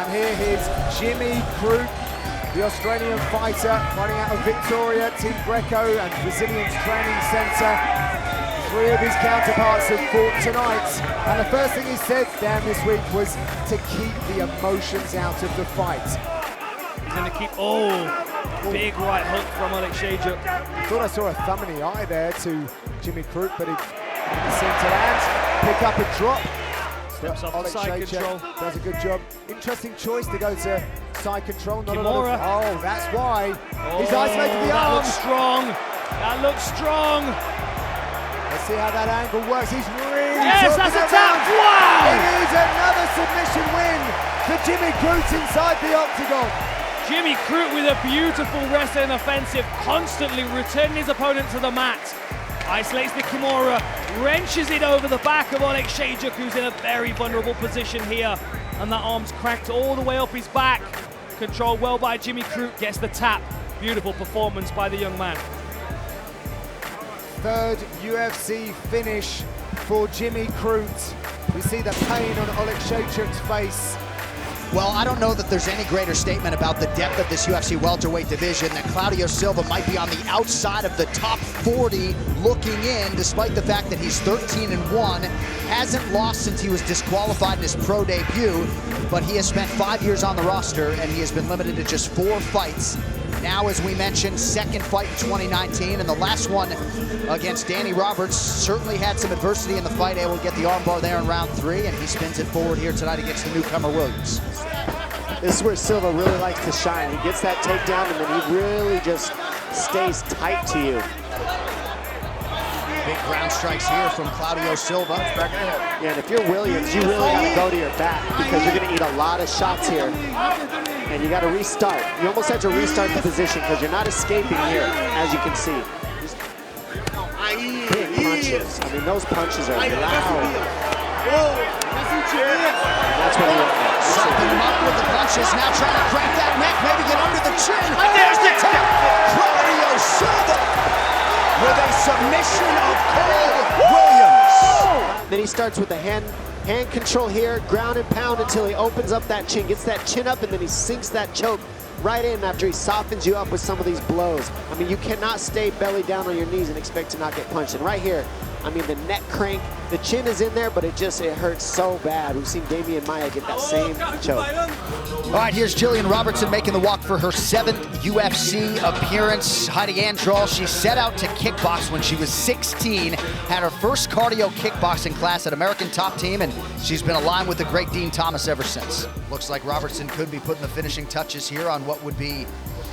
And here is Jimmy Crute, the Australian fighter, running out of Victoria, Team Greco and Brazilian's training centre. 3 of his counterparts have fought tonight. And the first thing he said down this week was to keep the emotions out of the fight. He's going to keep, big right hook from Alexejczyk. Thought I saw a thumb in the eye there to Jimmy Crute, but it didn't seem to land. Pick up a drop. Steps up to side control. Does a good job. Interesting choice to go to side control. Not Kimura. Oh, that's why. He's isolated the arm. That looks strong. That looks strong. Let's see how that angle works. He's really Yes, that's a tap. Wow! It is another submission win for Jimmy Crute inside the octagon. Jimmy Crute with a beautiful wrestling offensive, constantly returning his opponent to the mat. Isolates the Kimura, wrenches it over the back of Alexejczyk, who's in a very vulnerable position here. And that arm's cracked all the way up his back. Controlled well by Jimmy Crute, gets the tap. Beautiful performance by the young man. 3rd UFC finish for Jimmy Crute. We see the pain on Alexejczyk's face. Well, I don't know that there's any greater statement about the depth of this UFC welterweight division that Claudio Silva might be on the outside of the top 40 looking in, despite the fact that he's 13-1, hasn't lost since he was disqualified in his pro debut, but he has spent 5 years on the roster and he has been limited to just 4 fights. Now, as we mentioned, 2nd fight in 2019, and the last one against Danny Roberts certainly had some adversity in the fight, able to get the armbar there in round 3, and he spins it forward here tonight against the newcomer Williams. This is where Silva really likes to shine. He gets that takedown, and then he really just stays tight to you. Big ground strikes here from Claudio Silva. Yeah, and if you're Williams, you really got to go to your back because you're going to eat a lot of shots here. And you got to restart. You almost have to restart the position because you're not escaping here, as you can see. Big punches. I mean, those punches are loud. That's what you want. Sopping him up with the punches, now trying to crank that neck, maybe get under the chin. And there's the tap! Claudio Silva with a submission of Cole Williams. Then he starts with the hand control here, ground and pound until he opens up that chin, gets that chin up, and then he sinks that choke right in after he softens you up with some of these blows. I mean, you cannot stay belly down on your knees and expect to not get punched. And right here, I mean, the neck crank, the chin is in there, but it hurts so bad. We've seen Damian Maia get that same choke. All right, here's Jillian Robertson making the walk for her 7th UFC appearance. Heidi Androl, she set out to kickbox when she was 16, had her first cardio kickboxing class at American Top Team, and she's been aligned with the great Dean Thomas ever since. Looks like Robertson could be putting the finishing touches here on what would be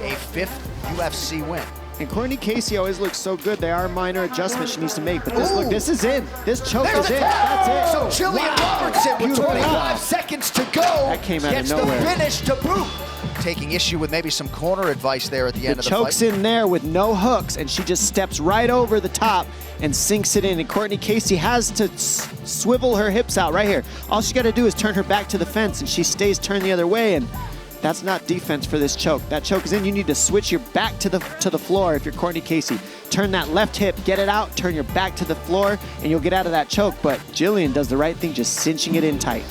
a 5th UFC win. And Courtney Casey always looks so good. There are minor adjustments she needs to make, but this is in. This choke is in. That's it. So Jillian Robertson with 25 seconds to go that came out of nowhere. Gets the finish to boot. Taking issue with maybe some corner advice there at the end of the fight. The choke's in there with no hooks, and she just steps right over the top and sinks it in. And Courtney Casey has to swivel her hips out right here. All she got to do is turn her back to the fence, and she stays turned the other way. And that's not defense for this choke. That choke is in. You need to switch your back to the floor if you're Courtney Casey. Turn that left hip, get it out, turn your back to the floor, and you'll get out of that choke. But Gillian does the right thing, just cinching it in tight.